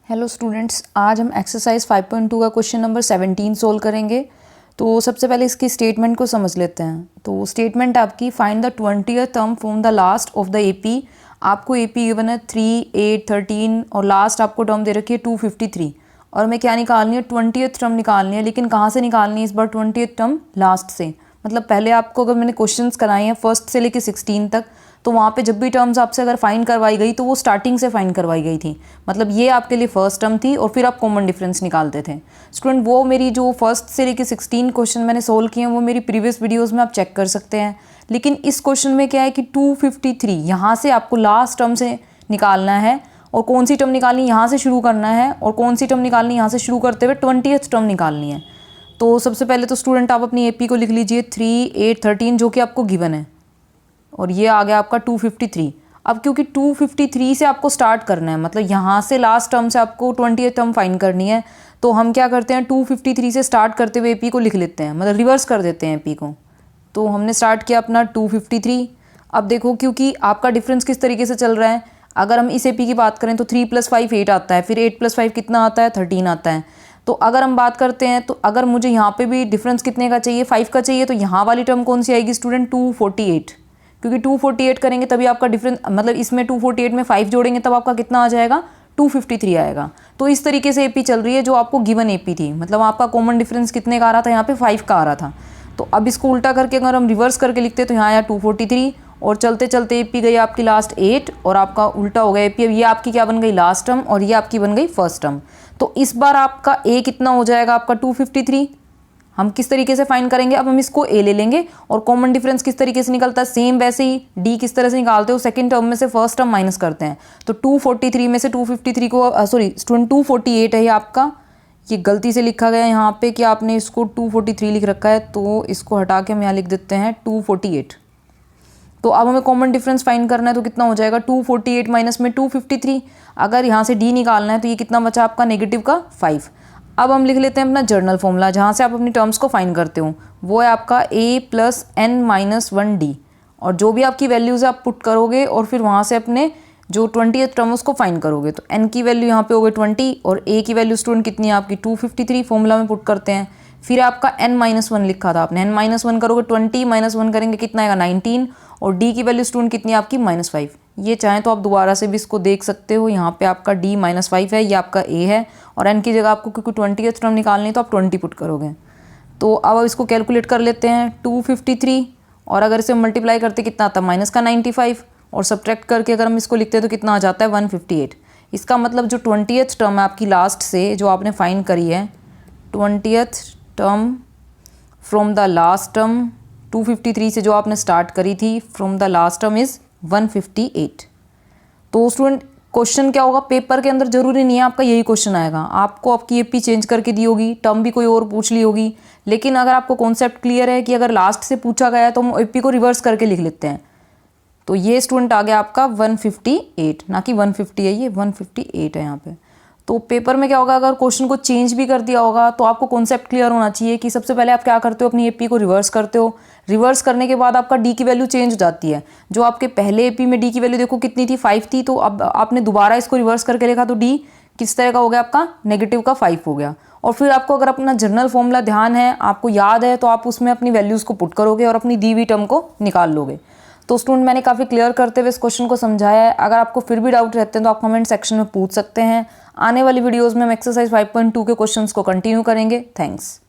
Hello students, आज हम exercise 5.2 का क्वेश्चन नंबर 17 सोल्व करेंगे। तो सबसे पहले इसकी स्टेटमेंट को समझ लेते हैं। तो स्टेटमेंट आपकी find the 20th term from the last of the AP. आपको एपी गिवन है 3, 8, 13 और लास्ट आपको टर्म दे रखी है 253 और हमें क्या निकालनी है, 20th टर्म निकालनी है। लेकिन कहाँ से निकालनी है इस बार 20th टर्म? लास्ट से। मतलब पहले आपको अगर मैंने क्वेश्चंस कराए हैं फर्स्ट से लेकर 16 तक, तो वहाँ पे जब भी टर्म्स आपसे अगर फाइंड करवाई गई तो वो स्टार्टिंग से फाइंड करवाई गई थी। मतलब ये आपके लिए फर्स्ट टर्म थी और फिर आप कॉमन डिफरेंस निकालते थे। स्टूडेंट, वो मेरी जो फर्स्ट से लेकर 16 क्वेश्चन मैंने सोल्व किए हैं वो मेरी प्रीवियस वीडियोज़ में आप चेक कर सकते हैं। लेकिन इस क्वेश्चन में क्या है कि 253 यहाँ से आपको लास्ट टर्म से निकालना है और कौन सी टर्म निकालनी है यहाँ से शुरू करना है और कौन सी टर्म निकालनी है यहाँ से शुरू करते हुए 20th टर्म निकालनी है। तो सबसे पहले तो स्टूडेंट आप अपनी एपी को लिख लीजिए 3, 8, 13 जो कि आपको गिवन है और ये आ गया आपका 253। अब क्योंकि 253 से आपको स्टार्ट करना है, मतलब यहाँ से लास्ट टर्म से आपको 20th टर्म फाइंड करनी है, तो हम क्या करते हैं 253 से स्टार्ट करते हुए एपी को लिख लेते हैं, मतलब रिवर्स कर देते हैं एपी को। तो हमने स्टार्ट किया अपना 253। अब देखो क्योंकि आपका डिफरेंस किस तरीके से चल रहा है, अगर हम इस एपी की बात करें तो 3 + 5 8 आता है, फिर 8 + 5 कितना आता है 13 आता है। तो अगर हम बात करते हैं तो अगर मुझे यहाँ पे भी डिफरेंस कितने का चाहिए 5 का चाहिए, तो यहाँ वाली टर्म कौन सी आएगी स्टूडेंट 248, क्योंकि 248 करेंगे तभी आपका डिफरेंस, मतलब इसमें 248 में 5 जोड़ेंगे तब आपका कितना आ जाएगा 253 आएगा। तो इस तरीके से एपी चल रही है जो आपको गिवन एपी थी, मतलब आपका कॉमन डिफरेंस कितने का आ रहा था यहाँ पे 5 का आ रहा था। तो अब इसको उल्टा करके अगर हम रिवर्स करके लिखते तो यहाँ आया 243 और चलते चलते एपी गई आपकी लास्ट 8 और आपका उल्टा हो गया एपी। अब ये आपकी क्या बन गई लास्ट टर्म और ये आपकी बन गई फर्स्ट टर्म। तो इस बार आपका ए कितना हो जाएगा आपका 253। हम किस तरीके से फाइंड करेंगे, अब हम इसको ए ले लेंगे और कॉमन डिफरेंस किस तरीके से निकलता है सेम वैसे ही डी किस तरह से निकालते हो, सेकंड टर्म में से फर्स्ट टर्म माइनस करते हैं। तो 243 में से 253 को सॉरी स्टूडेंट 248 है ये आपका, ये गलती से लिखा गया है यहाँ पे कि आपने इसको 243 लिख रखा है, तो इसको हटा के हम यहाँ लिख देते हैं 248। तो अब हमें कॉमन डिफरेंस फाइंड करना है तो कितना हो जाएगा 248 माइनस में 253। अगर यहाँ से डी निकालना है तो ये कितना बचा आपका नेगेटिव का 5। अब हम लिख लेते हैं अपना जर्नल फॉर्मूला जहाँ से आप अपनी टर्म्स को फाइंड करते हो, वो है आपका a + n - 1d और जो भी आपकी वैल्यूज़ आप पुट करोगे और फिर वहाँ से अपने जो 20th टर्म उसको फाइंड करोगे। तो n की वैल्यू यहाँ पे हो गई 20 और a की वैल्यू स्टूडेंट कितनी है आपकी 253 फॉर्मूला में पुट करते हैं। फिर आपका n-1 लिखा था आपने, n-1 करोगे 20 -1 करेंगे कितना आएगा 19 और d की वैल्यू स्टूडेंट कितनी है आपकी -5। ये चाहें तो आप दोबारा से भी इसको देख सकते हो, यहाँ पे आपका d -5 है, ये आपका a है और n की जगह आपको क्योंकि 20th टर्म निकालनी है तो आप 20 पुट करोगे। तो अब इसको कैलकुलेट कर लेते हैं 253 और अगर इसे मल्टीप्लाई करते कितना आता है माइनस का 95 और सब्ट्रैक्ट करके अगर हम इसको लिखते हैं तो कितना आ जाता है 158। इसका मतलब जो 20th टर्म है आपकी लास्ट से जो आपने फाइंड करी है 20th term from the last term 253 से जो आपने स्टार्ट करी थी from the last term is 158। तो स्टूडेंट क्वेश्चन क्या होगा पेपर के अंदर, जरूरी नहीं है आपका यही क्वेश्चन आएगा, आपको आपकी एपी चेंज करके दी होगी, टर्म भी कोई और पूछ ली होगी। लेकिन अगर आपको कॉन्सेप्ट क्लियर है कि अगर लास्ट से पूछा गया है तो हम एपी को रिवर्स करके लिख लेते हैं। तो ये स्टूडेंट आ गया आपका 158, ना कि 150 है, ये 158 है यहाँ पे। तो पेपर में क्या होगा अगर क्वेश्चन को चेंज भी कर दिया होगा तो आपको कॉन्सेप्ट क्लियर होना चाहिए कि सबसे पहले आप क्या करते हो अपनी एपी को रिवर्स करते हो, रिवर्स करने के बाद आपका डी की वैल्यू चेंज हो जाती है। जो आपके पहले एपी में डी की वैल्यू देखो कितनी थी 5 थी, तो अब आपने दोबारा इसको रिवर्स करके लिखा तो डी किस तरह का हो गया आपका नेगेटिव का 5 हो गया। और फिर आपको अगर अपना जर्नल फॉर्मूला ध्यान है आपको याद है तो आप उसमें अपनी वैल्यूज़ को पुट करोगे और अपनी दी हुई टर्म को निकाल लोगे। तो स्टूडेंट मैंने काफ़ी क्लियर करते हुए इस क्वेश्चन को समझाया है। अगर आपको फिर भी डाउट रहते हैं तो आप कमेंट सेक्शन में पूछ सकते हैं। आने वाली वीडियोस में हम एक्सरसाइज 5.2 के क्वेश्चंस को कंटिन्यू करेंगे। थैंक्स।